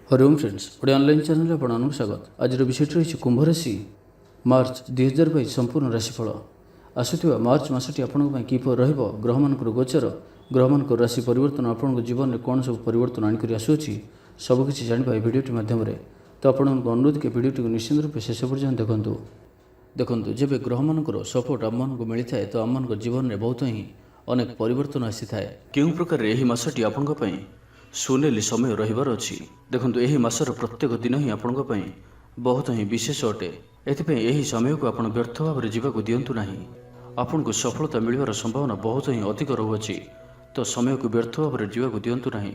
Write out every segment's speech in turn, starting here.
Hariom friends गोटे online channel आपको स्वागत। आज विषय रही कुंभ राशि मार्च 2022 संपूर्ण राशिफल। आसुवा मार्च मसटी आपण किपर रह मान गोचर ग्रह मान राशि परिवर्तन आपण जीवन में कौन सब परिवर्तन आणिक आसुच्छी सबकि जाना भिडियोटी मध्यम तो आपको अनुरोध कि भिडियोटी को निश्चित रूप शेष पर्यटन देखूँ जब ग्रह मान सपोर्ट आम को मिलता है तो आम जीवन में बहुत ही अनेक परिवर्तन आसी था। क्यों प्रकार यह मसटी आपण सुनेली समय रहिबार अछि। देखंतु एही मासर प्रत्येक दिन ही आपनक पई बहुत ही विशेष अटे। एथिपई एही समय को आपण व्यर्थ भाव जीवाक दियंतु नाही। आपनको सफलता मिलवार संभावना बहुत ही अधिक रहुअछि, तो समय को व्यर्थ भाव जीवाक दियंतु नाही।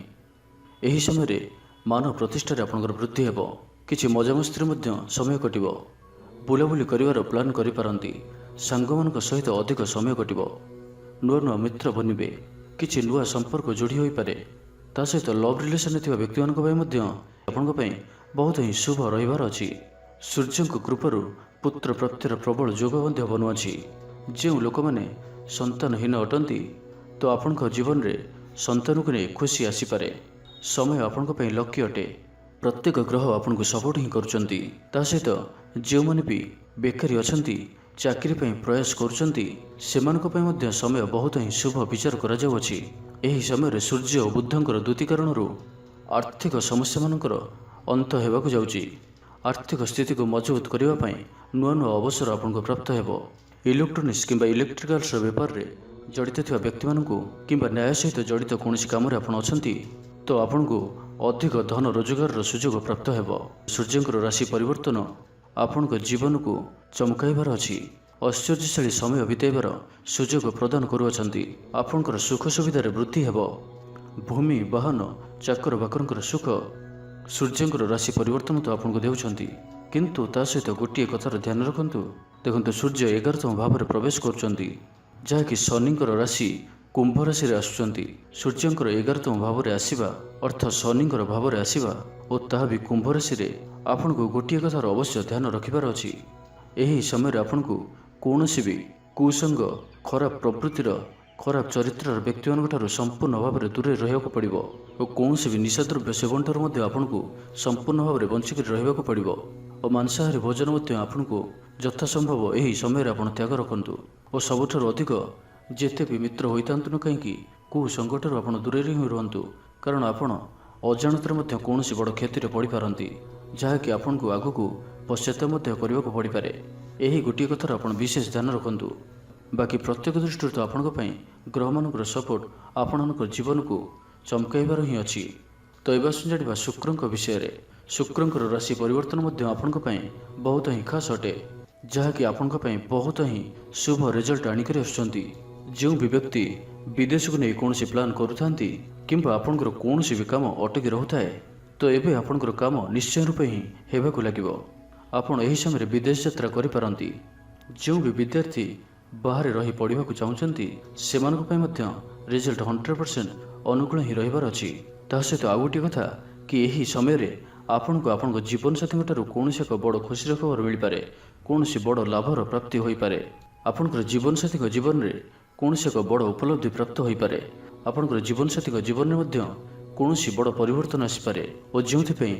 एही समय रे मानव प्रतिष्ठा रे आपनकर वृद्धि हेबो। किछि मजामस्ती मध्ये समय कटिबो। बुलाबुली करिवार प्लान करि पारंती। सांगमानक सहित अधिक समय कटिबो। नुआ नुआ मित्र बनिबे। किछि नुआ संपर्क जोड़ी होई पारे। ता सहित लव रिलेशन व्यक्ति मानक बहुत ही शुभ रहिबार अछि। सूर्य कृपारू पुत्र प्रत्ययर प्रबल जोग बनुअछि। जो लोक मैंने संतानहीन अटंती तो आपण जीवन में संतान को नहीं खुशी आसीपे। समय आपण लकी अटे। प्रत्येक ग्रह आपन को सपोर्ट ही करुचंती। ता सहित जो मैंने भी बेकारी अछंती चाकरी प्रयास करुचंती सेमानक समय बहुत ही शुभ विचार करा जाउछि। एही समय सूर्य और बुद्धंकर द्युति कारणरू आर्थिक समस्या मानकर अंत हेबाकु जाउछि। आर्थिक स्थिति को मजबूत करिबा पई नुआ नुआ अवसर आपनको प्राप्त हेबो। इलेक्ट्रोनिक्स किंबा इलेक्ट्रिकल्स व्यापार रे जड़ित थिबा व्यक्ति मानकु किंबा न्याय सहित जड़ित कोनोसी काम रे आपण अछंती तो आपनको अधिक धन रोजगार सुजोग प्राप्त हेबो। सूर्यंकर राशि परिवर्तन आपनको जीवन को चमकाइबार अछि। ऐश्वर्यशाली समय बिताइबार सुजोग प्रदान करुअछंती। आपनकर सुख सुविधार वृद्धि हेबो। भूमि वाहन चाकर बाकरंकर सुख सूर्यंकर राशि परिवर्तन तो आपनको देउछंती, किंतु ता सहित गोटे कथार ध्यान रखंतु। देखंतु सूर्य 11तम भाव में प्रवेश करुचंती, जहाँकि शनिंकर राशि कुंभ राशि रे आसुचंती। सूर्यंकर 11तम भाव में आसीबा अर्थ शनिंकर भाव में आसीबा और ताहा भी कुंभ राशि रे आपनको गोटे कथार अवश्य ध्यान रखिबार अछि। एही समय आपनको कौनसी भी कुसंग खराब प्रवृत्तिर खराब चरित्र व्यक्ति मानक संपूर्ण भाव में दूरे रहिबाक पड़िबो और कौनसी भी निशाद्रव्य सेवन ठाରୁ ମଧ୍ୟ आपनको संपूर्ण भाव में बंचिक रहिबाक पड़िबो और मांसाहारी भोजन ମଧ୍ୟ आपनको यथासंभव एही समय आपण त्याग रखंतु और सबुठाରୁ अधिक जेते भी मित्र होइतांतु न कहीं कुसंग ठाରୁ आपण दूरे ही रुहंतु, कारण आपण अजाणତରେ ମଧ୍ୟ कौनसी बड़ क्षति पड़ पारंती, जहाँकि आपनको आगको पश्चाताप ମଧ୍ୟ କରିବାକୁ पड़िपारे। यही गोटे कथार आपण विशेष ध्यान रखंतु। बाकी प्रत्येक दृष्टि तो आपण ग्रह मानकर सपोर्ट आपण जीवन को चमकाइबार ही अच्छी। तो एवं जाना शुक्रंक विषय। शुक्रंकर राशि परिवर्तन आपण बहुत ही खास अटे, जहाँकि आपण बहुत ही शुभ रिजल्ट आणिक आसुचंती। जो भी व्यक्ति विदेश को नहीं कौन प्लान करुथांती किंबा आपणकर कौन भी काम अटकी रोथाए तो एबे आपणकर काम निश्चय रूपे ही हेबाकु लागिबो। आपण एही समय विदेश यात्रा करि पारंती। जो भी विद्यार्थी बाहर रही पढ़ा चाहूँगी सेमानक पई मध्य रिजल्ट 100% अनुकूल ही रहिबार अछि। ता सहित आ गोटे कथा कि एही समय रे आपनको आपन जीवन साथी ठारू कौनसी एक बड़ खुशी खबर मिल पारे, कौनसी बड़ लाभर प्राप्ति होई पारे। आपनकर जीवन साथी जीवन में कौनसी एक बड़ उपलब्धि प्राप्त होई पारे। आपनकर जीवन साथी जीवन में मध्य कौनसी बड़ परिवर्तन आसीपारे और जो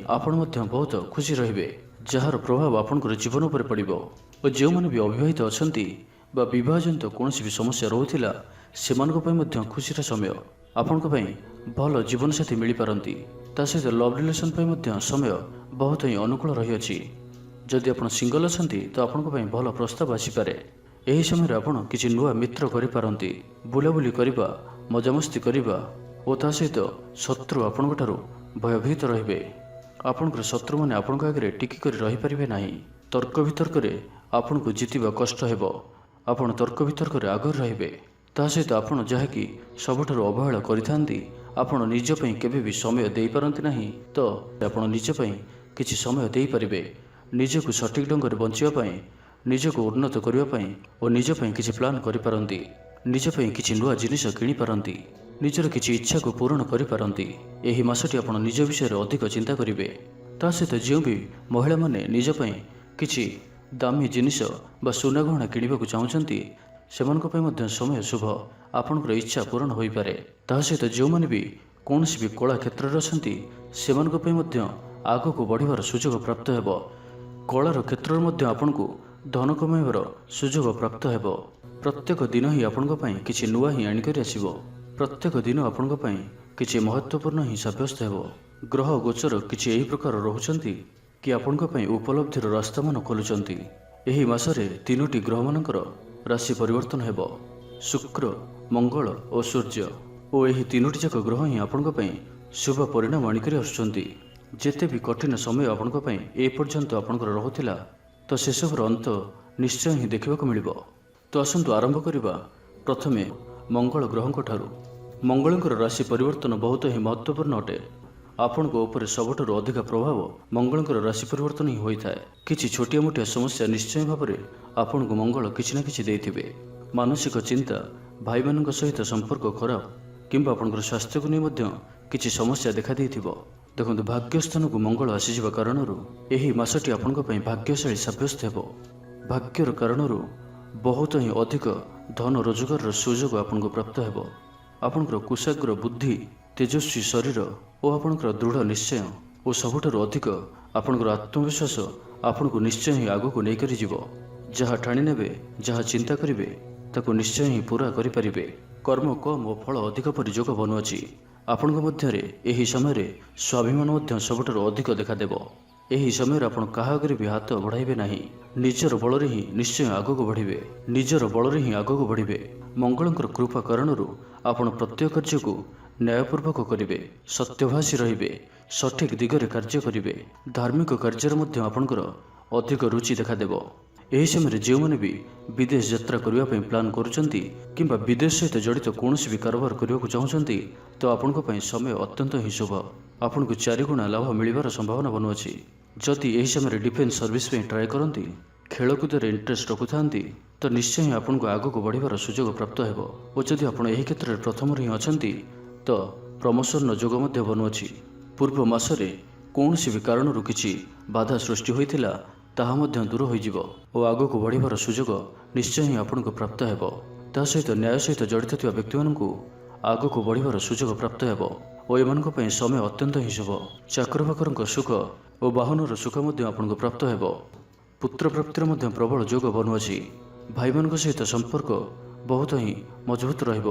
आपण मध्य बहुत खुशी रहिबे, जार प्रभाव आपनकर जीवन पर पड़िबो। और जो माने भी अविवाहित अछंती बा विवाह जनित कौनसी भी समस्या रोथिला सेमानक पई मध्य खुशीर समय आपनक पई भल जीवन साथी मिल पारंती। ता सहित लव रिलेशन पई मध्य समय बहुत ही अनुकूल रही अछि। जदि आपण सिंगल अछंती तो आपनक पई भल प्रस्ताव आसीपारे। एही समय आपण किछि नुआ मित्र करि पारंती। बुलाबुली करिबा मजामस्ती करिबा और ता सहित शत्रु आपनक ठारू भयभीत रहिबे। आपनकर शत्रु माने आपनक आगे टिकी करि रहि परिबे नाही। तर्क वितर्क रे आपनको जितिबा कष्ट हेबो। आपण तर्क वितर्क रे आगर रहिबे। ता सहित आपण जहाँकि सबुठारू अवहेला करिथांती आपण निज पई केबे भी समय देई पारंती नाही, तो आपण निज पई किछि समय देई परिबे। निजको सठिक ढंग रे बंचिबा पई, निजको उन्नत करिबा पई और निज पई किछि प्लान करि पारंती। निज पई किछि नुआ जिनिस किनि पारंती। निजर किछि इच्छा को पूर्ण करि पारंती। एही मासटी आपण निज विषय रे अधिक चिंता करिबे। ता सहित जो भी महिला माने निज पई किछि दामी जिनिस बा सुना गहना किणवाक चाहूँगी सेमानक पई मध्य समय शुभ आपनकर इच्छा पूर्ण होई पारे। ता सहित जो माने भी कौन भी कला क्षेत्र में अछंती सेमानक पई मध्य ଆଗକୁ ବଢ଼ିବାର ସୁଯୋଗ ପ୍ରାପ୍ତ ହେବ। କଳାର କ୍ଷେତ୍ରରେ ମଧ୍ୟ ଆପଣଙ୍କୁ ଧନ କମାଇବାର ସୁଯୋଗ ପ୍ରାପ୍ତ ହେବ। ପ୍ରତ୍ୟେକ ଦିନ ହିଁ ଆପଣଙ୍କ ପାଇଁ କିଛି ନୂଆ ହିଁ ଆଣିକରି ଆସିବ। ପ୍ରତ୍ୟେକ ଦିନ ଆପଣଙ୍କ ପାଇଁ କିଛି ମହତ୍ତ୍ୱପୂର୍ଣ୍ଣ ହିଁ ସାବ୍ୟସ୍ତ ହେବ। ଗ୍ରହ ଗୋଚର କିଛି ଏହି ପ୍ରକାର ରହୁଛନ୍ତି କି ଆପଣଙ୍କ ପାଇଁ ଉପଲବ୍ଧିର ରାସ୍ତାମାନ ଖୋଲୁଛନ୍ତି। ଏହି ମାସରେ 3ଟି ଗ୍ରହମାନଙ୍କର ରାଶି ପରିବର୍ତ୍ତନ ହେବ, ଶୁକ୍ର, ମଙ୍ଗଳ ଓ ସୂର୍ଯ୍ୟ। ଓ ଏହି 3ଟି ଯାକ ଗ୍ରହ ହିଁ ଆପଣଙ୍କ ପାଇଁ ଶୁଭ ପରିଣାମ ଆଣିକରି ଆସୁଛନ୍ତି। ଯେତେ ବି କଠିନ ସମୟ ଆପଣଙ୍କ ପାଇଁ ଏପର୍ଯ୍ୟନ୍ତ ଆପଣଙ୍କର ରହୁଥିଲା, ତ ସେସବୁର ଅନ୍ତ ନିଶ୍ଚୟ ହିଁ ଦେଖିବାକୁ ମିଳିବ। ତ ଆସନ୍ତୁ ଆରମ୍ଭ କରିବା ପ୍ରଥମେ ମଙ୍ଗଳ ଗ୍ରହଙ୍କ ଠାରୁ। ମଙ୍ଗଳଙ୍କର ରାଶି ପରିବର୍ତ୍ତନ ବହୁତ ହିଁ ମହତ୍ତ୍ୱପୂର୍ଣ୍ଣ ଅଟେ। ଆପଣଙ୍କ ଉପରେ ସବୁଠାରୁ ଅଧିକ ପ୍ରଭାବ ମଙ୍ଗଳଙ୍କର ରାଶି ପରିବର୍ତ୍ତନ ହିଁ ହୋଇଥାଏ। କିଛି ଛୋଟିଆ ମୋଟିଆ ସମସ୍ୟା ନିଶ୍ଚୟ ଭାବରେ ଆପଣଙ୍କୁ ମଙ୍ଗଳ କିଛି ନା କିଛି ଦେଇଥିବେ। ମାନସିକ ଚିନ୍ତା, ଭାଇମାନଙ୍କ ସହିତ ସମ୍ପର୍କ ଖରାପ କିମ୍ବା ଆପଣଙ୍କର ସ୍ୱାସ୍ଥ୍ୟକୁ ନେଇ ମଧ୍ୟ କିଛି ସମସ୍ୟା ଦେଖାଦେଇଥିବ। ଦେଖନ୍ତୁ, ଭାଗ୍ୟସ୍ଥାନକୁ ମଙ୍ଗଳ ଆସିଯିବା କାରଣରୁ ଏହି ମାସଟି ଆପଣଙ୍କ ପାଇଁ ଭାଗ୍ୟଶାଳୀ ସାବ୍ୟସ୍ତ ହେବ। ଭାଗ୍ୟର କାରଣରୁ ବହୁତ ହିଁ ଅଧିକ ଧନ ରୋଜଗାରର ସୁଯୋଗ ଆପଣଙ୍କୁ ପ୍ରାପ୍ତ ହେବ। ଆପଣଙ୍କର କୁଶାଗ୍ର ବୁଦ୍ଧି, ତେଜସ୍ୱୀ ଶରୀର ଓ ଆପଣଙ୍କର ଦୃଢ଼ ନିଶ୍ଚୟ ଓ ସବୁଠାରୁ ଅଧିକ ଆପଣଙ୍କର ଆତ୍ମବିଶ୍ୱାସ ଆପଣଙ୍କୁ ନିଶ୍ଚୟ ହିଁ ଆଗକୁ ନେଇକରି ଯିବ। ଯାହା ଠାଣି ନେବେ, ଯାହା ଚିନ୍ତା କରିବେ, ତାକୁ ନିଶ୍ଚୟ ହିଁ ପୂରା କରିପାରିବେ। କର୍ମ କମ୍ ଓ ଫଳ ଅଧିକ ପରି ଯୋଗ ବନୁଅଛି। ଆପଣଙ୍କ ମଧ୍ୟରେ ଏହି ସମୟରେ ସ୍ୱାଭିମାନ ମଧ୍ୟ ସବୁଠାରୁ ଅଧିକ ଦେଖାଦେବ। ଏହି ସମୟରେ ଆପଣ କାହା ଆଗରେ ବି ହାତ ବଢ଼ାଇବେ ନାହିଁ। ନିଜର ବଳରେ ହିଁ ନିଶ୍ଚୟ ଆଗକୁ ବଢ଼ିବେ। ନିଜର ବଳରେ ହିଁ ଆଗକୁ ବଢ଼ିବେ। ମଙ୍ଗଳଙ୍କର କୃପା କାରଣରୁ ଆପଣ ପ୍ରତ୍ୟେକ କାର୍ଯ୍ୟକୁ ନ୍ୟାୟପୂର୍ବକ କରିବେ, ସତ୍ୟଭାଷୀ ରହିବେ, ସଠିକ୍ ଦିଗରେ କାର୍ଯ୍ୟ କରିବେ। ଧାର୍ମିକ କାର୍ଯ୍ୟରେ ମଧ୍ୟ ଆପଣଙ୍କର ଅଧିକ ରୁଚି ଦେଖାଦେବ। ଏହି ସମୟରେ ଯେଉଁମାନେ ବି ବିଦେଶ ଯାତ୍ରା କରିବା ପାଇଁ ପ୍ଲାନ୍ କରୁଛନ୍ତି କିମ୍ବା ବିଦେଶ ସହିତ ଜଡ଼ିତ କୌଣସି ବି କାରବାର କରିବାକୁ ଚାହୁଁଛନ୍ତି, ତ ଆପଣଙ୍କ ପାଇଁ ସମୟ ଅତ୍ୟନ୍ତ ହିଁ ଶୁଭ। ଆପଣଙ୍କୁ 4 ଗୁଣା ଲାଭ ମିଳିବାର ସମ୍ଭାବନା ବନୁଅଛି। ଯଦି ଏହି ସମୟରେ ଡିଫେନ୍ସ ସର୍ଭିସ ପାଇଁ ଟ୍ରାଏ କରନ୍ତି, ଖେଳକୁଦରେ ଇଣ୍ଟରେଷ୍ଟ ରଖୁଥାନ୍ତି, ତ ନିଶ୍ଚୟ ହିଁ ଆପଣଙ୍କୁ ଆଗକୁ ବଢ଼ିବାର ସୁଯୋଗ ପ୍ରାପ୍ତ ହେବ। ଓ ଯଦି ଆପଣ ଏହି କ୍ଷେତ୍ରରେ ପ୍ରଥମରୁ ହିଁ ଅଛନ୍ତି, ତ ପ୍ରମୋସନର ଯୋଗ ମଧ୍ୟ ବନୁଅଛି। ପୂର୍ବ ମାସରେ କୌଣସି ବି କାରଣରୁ କିଛି ବାଧା ସୃଷ୍ଟି ହୋଇଥିଲା, ତାହା ମଧ୍ୟ ଦୂର ହୋଇଯିବ ଓ ଆଗକୁ ବଢ଼ିବାର ସୁଯୋଗ ନିଶ୍ଚୟ ହିଁ ଆପଣଙ୍କୁ ପ୍ରାପ୍ତ ହେବ। ତା ସହିତ ନ୍ୟାୟ ସହିତ ଜଡ଼ିତ ଥିବା ବ୍ୟକ୍ତିମାନଙ୍କୁ ଆଗକୁ ବଢ଼ିବାର ସୁଯୋଗ ପ୍ରାପ୍ତ ହେବ ଓ ଏମାନଙ୍କ ପାଇଁ ସମୟ ଅତ୍ୟନ୍ତ ହିଁ ଶୁଭ। ଚାକର ବାକରଙ୍କ ସୁଖ ଓ ବାହନର ସୁଖ ମଧ୍ୟ ଆପଣଙ୍କୁ ପ୍ରାପ୍ତ ହେବ। ପୁତ୍ର ପ୍ରାପ୍ତିର ମଧ୍ୟ ପ୍ରବଳ ଯୋଗ ବନୁଅଛି। ଭାଇମାନଙ୍କ ସହିତ ସମ୍ପର୍କ ବହୁତ ହିଁ ମଜବୁତ ରହିବ।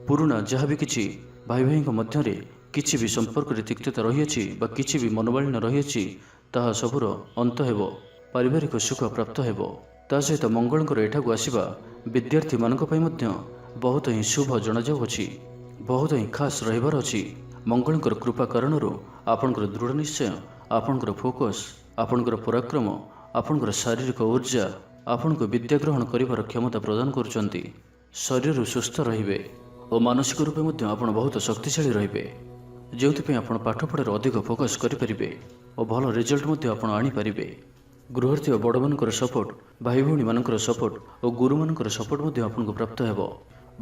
ପୁରୁଣା ଯାହା ବି କିଛି ଭାଇ ଭାଇଙ୍କ ମଧ୍ୟରେ କିଛି ବି ସମ୍ପର୍କରେ ତିକ୍ତତା ରହିଅଛି ବା କିଛି ବି ମନୋମାଳିନ୍ୟ ରହିଅଛି, ତାହା ସବୁର ଅନ୍ତ ହେବ। ପାରିବାରିକ ସୁଖ ପ୍ରାପ୍ତ ହେବ। ତା ସହିତ ମଙ୍ଗଳଙ୍କର ଏଠାକୁ ଆସିବା ବିଦ୍ୟାର୍ଥୀମାନଙ୍କ ପାଇଁ ମଧ୍ୟ ବହୁତ ହିଁ ଶୁଭ ଜଣାଯାଉଅଛି। ବହୁତ ହିଁ ଖାସ୍ ରହିବାର ଅଛି। ମଙ୍ଗଳଙ୍କର କୃପା କାରଣରୁ ଆପଣଙ୍କର ଦୃଢ଼ ନିଶ୍ଚୟ, ଆପଣଙ୍କର ଫୋକସ୍, ଆପଣଙ୍କର ପରାକ୍ରମ, ଆପଣଙ୍କର ଶାରୀରିକ ଊର୍ଜା ଆପଣଙ୍କୁ ବିଦ୍ୟା ଗ୍ରହଣ କରିବାର କ୍ଷମତା ପ୍ରଦାନ କରୁଛନ୍ତି। ଶରୀରରୁ ସୁସ୍ଥ ରହିବେ ଓ ମାନସିକ ରୂପେ ମଧ୍ୟ ଆପଣ ବହୁତ ଶକ୍ତିଶାଳୀ ରହିବେ, ଯେଉଁଥିପାଇଁ ଆପଣ ପାଠପଢ଼ାରେ ଅଧିକ ଫୋକସ୍ କରିପାରିବେ ଓ ଭଲ ରେଜଲ୍ଟ ମଧ୍ୟ ଆପଣ ଆଣିପାରିବେ। ଗୃହରେ ଥିବା ବଡ଼ମାନଙ୍କର ସପୋର୍ଟ, ଭାଇ ଭଉଣୀମାନଙ୍କର ସପୋର୍ଟ ଓ ଗୁରୁମାନଙ୍କର ସପୋର୍ଟ ମଧ୍ୟ ଆପଣଙ୍କୁ ପ୍ରାପ୍ତ ହେବ।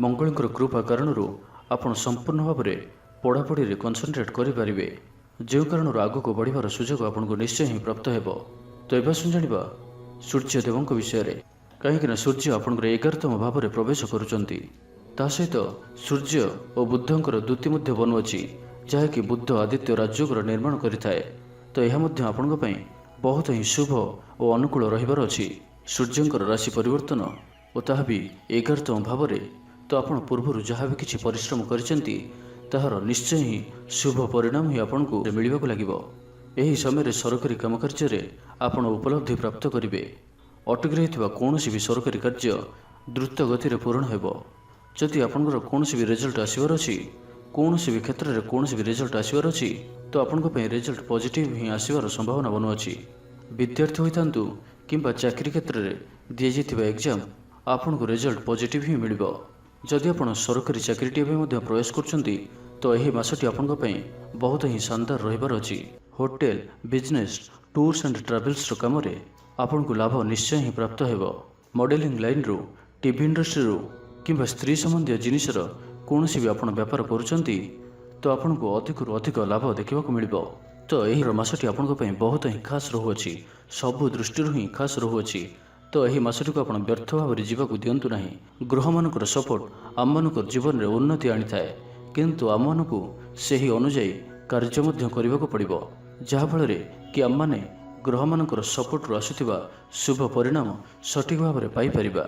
ମଙ୍ଗଳଙ୍କର କୃପା କାରଣରୁ ଆପଣ ସମ୍ପୂର୍ଣ୍ଣ ଭାବରେ ପଢ଼ାପଢ଼ିରେ କନସେନ୍ଟ୍ରେଟ୍ କରିପାରିବେ, ଯେଉଁ କାରଣରୁ ଆଗକୁ ବଢ଼ିବାର ସୁଯୋଗ ଆପଣଙ୍କୁ ନିଶ୍ଚୟ ହିଁ ପ୍ରାପ୍ତ ହେବ। ତ ଏବେ ଆସନ୍ତୁ ଜାଣିବା ସୂର୍ଯ୍ୟଦେବଙ୍କ ବିଷୟରେ। କାହିଁକିନା ସୂର୍ଯ୍ୟ ଆପଣଙ୍କର 11ତମ ଭାବରେ ପ୍ରବେଶ କରୁଛନ୍ତି। ତା ସହିତ ସୂର୍ଯ୍ୟ ଓ ବୁଦ୍ଧଙ୍କର ଦ୍ୟୁତି ମଧ୍ୟ ବନୁଅଛି, ଯାହାକି ବୁଦ୍ଧ ଆଦିତ୍ୟ ରାଜଯୋଗର ନିର୍ମାଣ କରିଥାଏ। ତ ଏହା ମଧ୍ୟ ଆପଣଙ୍କ ପାଇଁ ବହୁତ ହିଁ ଶୁଭ ଓ ଅନୁକୂଳ ରହିବାର ଅଛି। ସୂର୍ଯ୍ୟଙ୍କର ରାଶି ପରିବର୍ତ୍ତନ ଓ ତାହା ବି 11ତମ ଭାବରେ, ତ ଆପଣ ପୂର୍ବରୁ ଯାହା ବି କିଛି ପରିଶ୍ରମ କରିଛନ୍ତି, ତାହାର ନିଶ୍ଚୟ ହିଁ ଶୁଭ ପରିଣାମ ହିଁ ଆପଣଙ୍କୁ ମିଳିବାକୁ ଲାଗିବ। ଏହି ସମୟରେ ସରକାରୀ କାମ କାର୍ଯ୍ୟରେ ଆପଣ ଉପଲବ୍ଧି ପ୍ରାପ୍ତ କରିବେ। ଅଟକି ରହିଥିବା କୌଣସି ବି ସରକାରୀ କାର୍ଯ୍ୟ ଦ୍ରୁତ ଗତିରେ ପୂରଣ ହେବ। ଯଦି ଆପଣଙ୍କର କୌଣସି ବି ରେଜଲ୍ଟ ଆସିବାର ଅଛି, କୌଣସି ବି କ୍ଷେତ୍ରରେ କୌଣସି ବି ରେଜଲ୍ଟ ଆସିବାର ଅଛି, ତ ଆପଣଙ୍କ ପାଇଁ ରେଜଲ୍ଟ ପଜିଟିଭ ହିଁ ଆସିବାର ସମ୍ଭାବନା ବନୁଅଛି। ବିଦ୍ୟାର୍ଥୀ ହୋଇଥାନ୍ତୁ କିମ୍ବା ଚାକିରି କ୍ଷେତ୍ରରେ ଦିଆଯାଇଥିବା ଏକ୍ଜାମ, ଆପଣଙ୍କୁ ରେଜଲ୍ଟ ପଜିଟିଭ ହିଁ ମିଳିବ। ଯଦି ଆପଣ ସରକାରୀ ଚାକିରିଟିଏ ପାଇଁ ମଧ୍ୟ ପ୍ରୟାସ କରୁଛନ୍ତି, ତ ଏହି ମାସଟି ଆପଣଙ୍କ ପାଇଁ ବହୁତ ହିଁ ଶାନଦାର ରହିବାର ଅଛି। ହୋଟେଲ, ବିଜନେସ୍, ଟୁର୍ସ ଆଣ୍ଡ ଟ୍ରାଭେଲ୍ସର କାମରେ ଆପଣଙ୍କୁ ଲାଭ ନିଶ୍ଚୟ ହିଁ ପ୍ରାପ୍ତ ହେବ। ମଡେଲିଂ ଲାଇନ୍ରୁ, ଟିଭି ଇଣ୍ଡଷ୍ଟ୍ରିରୁ କିମ୍ବା ସ୍ତ୍ରୀ ସମ୍ବନ୍ଧୀୟ ଜିନିଷର କୌଣସି ବି ଆପଣ ବେପାର କରୁଛନ୍ତି, ତ ଆପଣଙ୍କୁ ଅଧିକରୁ ଅଧିକ ଲାଭ ଦେଖିବାକୁ ମିଳିବ। ତ ଏହି ମାସଟି ଆପଣଙ୍କ ପାଇଁ ବହୁତ ହିଁ ଖାସ୍ ରହୁଅଛି। ସବୁ ଦୃଷ୍ଟିରୁ ହିଁ ଖାସ୍ ରହୁଅଛି। ତ ଏହି ମାସଟିକୁ ଆପଣ ବ୍ୟର୍ଥ ଭାବରେ ଯିବାକୁ ଦିଅନ୍ତୁ ନାହିଁ। ଗ୍ରହମାନଙ୍କର ସପୋର୍ଟ ଆମମାନଙ୍କର ଜୀବନରେ ଉନ୍ନତି ଆଣିଥାଏ, କିନ୍ତୁ ଆମମାନଙ୍କୁ ସେହି ଅନୁଯାୟୀ କାର୍ଯ୍ୟ ମଧ୍ୟ କରିବାକୁ ପଡ଼ିବ। ଯାହାଫଳରେ କି ଆମମାନେ ଗ୍ରହମାନଙ୍କର ସପୋର୍ଟରୁ ଆସୁଥିବା ଶୁଭ ପରିଣାମ ସଠିକ୍ ଭାବରେ ପାଇପାରିବା।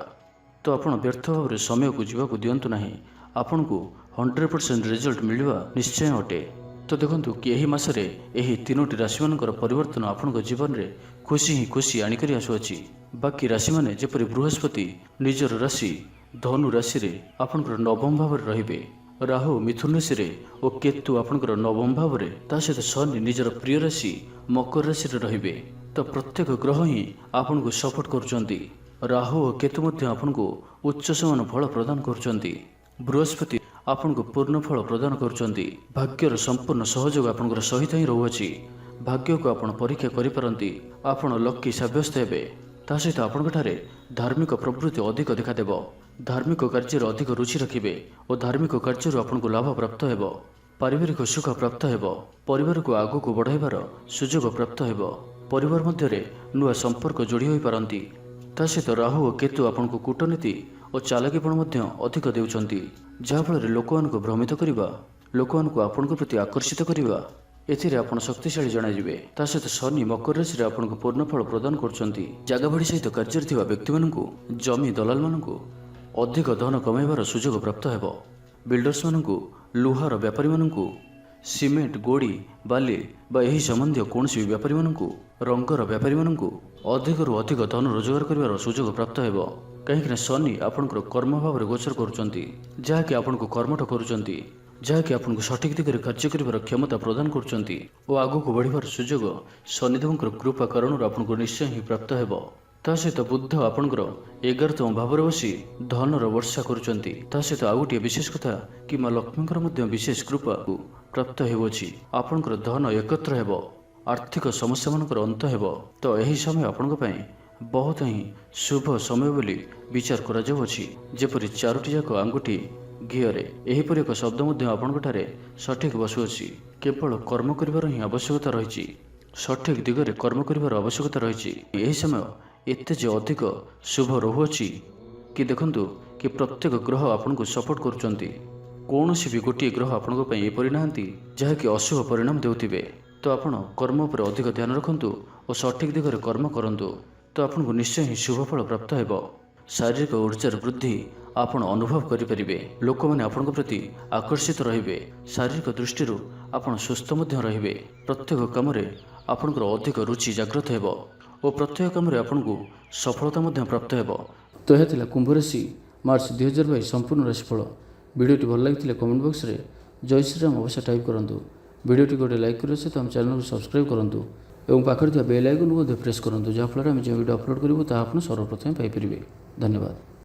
ତ ଆପଣ ବ୍ୟର୍ଥ ଭାବରେ ସମୟକୁ ଯିବାକୁ ଦିଅନ୍ତୁ ନାହିଁ। ଆପଣଙ୍କୁ 100% ରେଜଲ୍ଟ ମିଳିବା ନିଶ୍ଚୟ ଅଟେ। ତ ଦେଖନ୍ତୁ କି ଏହି ମାସରେ ଏହି 3ଟି ରାଶିମାନଙ୍କର ପରିବର୍ତ୍ତନ ଆପଣଙ୍କ ଜୀବନରେ ଖୁସି ହିଁ ଖୁସି ଆଣିକରି ଆସୁଅଛି। ବାକି ରାଶିମାନେ ଯେପରି ବୃହସ୍ପତି ନିଜର ରାଶି ଧନୁ ରାଶିରେ ଆପଣଙ୍କର ନବମ ଭାବରେ ରହିବେ, ରାହୁ ମିଥୁନ ରାଶିରେ ଓ କେତୁ ଆପଣଙ୍କର ନବମ ଭାବରେ, ତା ସହିତ ଶନି ନିଜର ପ୍ରିୟ ରାଶି ମକର ରାଶିରେ ରହିବେ। ତ ପ୍ରତ୍ୟେକ ଗ୍ରହ ହିଁ ଆପଣଙ୍କୁ ସପୋର୍ଟ କରୁଛନ୍ତି। ରାହୁ ଓ କେତୁ ମଧ୍ୟ ଆପଣଙ୍କୁ ଉଚ୍ଚ ସମାନ ଫଳ ପ୍ରଦାନ କରୁଛନ୍ତି। ବୃହସ୍ପତି ଆପଣଙ୍କୁ ପୂର୍ଣ୍ଣ ଫଳ ପ୍ରଦାନ କରୁଛନ୍ତି। ଭାଗ୍ୟର ସମ୍ପୂର୍ଣ୍ଣ ସହଯୋଗ ଆପଣଙ୍କର ସହିତ ହିଁ ରହୁଅଛି। ଭାଗ୍ୟକୁ ଆପଣ ପରୀକ୍ଷା କରିପାରନ୍ତି। ଆପଣ ଲକି ସାବ୍ୟସ୍ତ ହେବେ। ତା ସହିତ ଆପଣଙ୍କଠାରେ ଧାର୍ମିକ ପ୍ରବୃତ୍ତି ଅଧିକ ଦେଖାଦେବ। ଧାର୍ମିକ କାର୍ଯ୍ୟରେ ଅଧିକ ରୁଚି ରଖିବେ ଓ ଧାର୍ମିକ କାର୍ଯ୍ୟରୁ ଆପଣଙ୍କୁ ଲାଭ ପ୍ରାପ୍ତ ହେବ। ପାରିବାରିକ ସୁଖ ପ୍ରାପ୍ତ ହେବ। ପରିବାରକୁ ଆଗକୁ ବଢ଼ାଇବାର ସୁଯୋଗ ପ୍ରାପ୍ତ ହେବ। ପରିବାର ମଧ୍ୟରେ ନୂଆ ସମ୍ପର୍କ ଯୋଡ଼ି ହୋଇପାରନ୍ତି। ତା ସହିତ ରାହୁ ଓ କେତୁ ଆପଣଙ୍କୁ କୂଟନୀତି ଓ ଚାଲାକିପଣ ମଧ୍ୟ ଅଧିକ ଦେଉଛନ୍ତି, ଯାହାଫଳରେ ଲୋକମାନଙ୍କୁ ଭ୍ରମିତ କରିବା, ଲୋକମାନଙ୍କୁ ଆପଣଙ୍କ ପ୍ରତି ଆକର୍ଷିତ କରିବା, ଏଥିରେ ଆପଣ ଶକ୍ତିଶାଳୀ ଜଣାଯିବେ। ତା ସହିତ ଶନି ମକର ରାଶିରେ ଆପଣଙ୍କୁ ପୂର୍ଣ୍ଣ ଫଳ ପ୍ରଦାନ କରୁଛନ୍ତି। ଜାଗା ବାଡ଼ି ସହିତ କାର୍ଯ୍ୟରେ ଥିବା ବ୍ୟକ୍ତିମାନଙ୍କୁ, ଜମି ଦଲାଲମାନଙ୍କୁ ଅଧିକ ଧନ କମାଇବାର ସୁଯୋଗ ପ୍ରାପ୍ତ ହେବ। ବିଲ୍ଡର୍ସମାନଙ୍କୁ, ଲୁହାର ବ୍ୟାପାରୀମାନଙ୍କୁ, ସିମେଣ୍ଟ ଗୋଡ଼ି ବାଲି ବା ଏହି ସମ୍ବନ୍ଧୀୟ କୌଣସି ବ୍ୟାପାରୀମାନଙ୍କୁ, ରଙ୍ଗର ବ୍ୟାପାରୀମାନଙ୍କୁ ଅଧିକରୁ ଅଧିକ ଧନ ରୋଜଗାର କରିବାର ସୁଯୋଗ ପ୍ରାପ୍ତ ହେବ। କାହିଁକିନା ଶନି ଆପଣଙ୍କର କର୍ମ ଭାବରେ ଗୋଚର କରୁଛନ୍ତି, ଯାହାକି ଆପଣଙ୍କୁ କର୍ମଠ କରୁଛନ୍ତି, ଯାହାକି ଆପଣଙ୍କୁ ସଠିକ୍ ଦିଗରେ କାର୍ଯ୍ୟ କରିବାର କ୍ଷମତା ପ୍ରଦାନ କରୁଛନ୍ତି ଓ ଆଗକୁ ବଢ଼ିବାର ସୁଯୋଗ ଶନିଦେବଙ୍କର କୃପା କାରଣରୁ ଆପଣଙ୍କୁ ନିଶ୍ଚୟ ହିଁ ପ୍ରାପ୍ତ ହେବ। ତା ସହିତ ବୁଦ୍ଧ ଆପଣଙ୍କର 11ତମ ଭାବରେ ବସି ଧନର ବର୍ଷା କରୁଛନ୍ତି। ତା ସହିତ ଆଉ ଗୋଟିଏ ବିଶେଷ କଥା କି ମା ଲକ୍ଷ୍ମୀଙ୍କର ମଧ୍ୟ ବିଶେଷ କୃପାକୁ ପ୍ରାପ୍ତ ହେଉଅଛି। ଆପଣଙ୍କର ଧନ ଏକତ୍ର ହେବ, ଆର୍ଥିକ ସମସ୍ୟାମାନଙ୍କର ଅନ୍ତ ହେବ। ତ ଏହି ସମୟ ଆପଣଙ୍କ ପାଇଁ ବହୁତ ହିଁ ଶୁଭ ସମୟ ବୋଲି ବିଚାର କରାଯାଉଅଛି। ଯେପରି 4ଟି ଯାକ ଆଙ୍ଗୁଠି ଘିଅରେ, ଏହିପରି ଏକ ଶବ୍ଦ ମଧ୍ୟ ଆପଣଙ୍କଠାରେ ସଠିକ୍ ବସୁଅଛି। କେବଳ କର୍ମ କରିବାର ହିଁ ଆବଶ୍ୟକତା ରହିଛି। ସଠିକ୍ ଦିଗରେ କର୍ମ କରିବାର ଆବଶ୍ୟକତା ରହିଛି। ଏହି ସମୟ ଏତେ ଯେ ଅଧିକ ଶୁଭ ରହୁଅଛି କି ଦେଖନ୍ତୁ କି ପ୍ରତ୍ୟେକ ଗ୍ରହ ଆପଣଙ୍କୁ ସପୋର୍ଟ କରୁଛନ୍ତି। କୌଣସି ବି ଗୋଟିଏ ଗ୍ରହ ଆପଣଙ୍କ ପାଇଁ ଏପରି ନାହାନ୍ତି ଯାହାକି ଅଶୁଭ ପରିଣାମ ଦେଉଥିବେ। ତ ଆପଣ କର୍ମ ଉପରେ ଅଧିକ ଧ୍ୟାନ ରଖନ୍ତୁ ଓ ସଠିକ୍ ଦିଗରେ କର୍ମ କରନ୍ତୁ। ତ ଆପଣଙ୍କୁ ନିଶ୍ଚୟ ହିଁ ଶୁଭ ଫଳ ପ୍ରାପ୍ତ ହେବ। ଶାରୀରିକ ଉର୍ଜାର ବୃଦ୍ଧି ଆପଣ ଅନୁଭବ କରିପାରିବେ। ଲୋକମାନେ ଆପଣଙ୍କ ପ୍ରତି ଆକର୍ଷିତ ରହିବେ। ଶାରୀରିକ ଦୃଷ୍ଟିରୁ ଆପଣ ସୁସ୍ଥ ମଧ୍ୟ ରହିବେ। ପ୍ରତ୍ୟେକ କାମରେ ଆପଣଙ୍କର ଅଧିକ ରୁଚି ଜାଗ୍ରତ ହେବ ଓ ପ୍ରତ୍ୟେକ କାମରେ ଆପଣଙ୍କୁ ସଫଳତା ମଧ୍ୟ ପ୍ରାପ୍ତ ହେବ। ତ ଏହା ଥିଲା କୁମ୍ଭ ରାଶି ମାର୍ଚ୍ଚ 2022 ସମ୍ପୂର୍ଣ୍ଣ ରାଶିଫଳ। ଭିଡ଼ିଓଟି ଭଲ ଲାଗିଥିଲେ କମେଣ୍ଟ ବକ୍ସରେ ଜୟ ଶ୍ରୀରାମ ଅବଶ୍ୟ ଟାଇପ୍ କରନ୍ତୁ। ଭିଡ଼ିଓଟି ଗୋଟେ ଲାଇକ୍ କରିବା ସହିତ ଆମ ଚ୍ୟାନେଲକୁ ସବସ୍କ୍ରାଇବ୍ କରନ୍ତୁ ଏବଂ ପାଖରେ ଥିବା ବେଲ୍ ଆଇକନ୍କୁ ମଧ୍ୟ ପ୍ରେସ୍ କରନ୍ତୁ, ଯାହାଫଳରେ ଆମେ ଯେଉଁ ଭିଡ଼ିଓ ଅପଲୋଡ଼ କରିବୁ ତାହା ଆପଣ ସର୍ବପ୍ରଥମେ ପାଇପାରିବେ। ଧନ୍ୟବାଦ।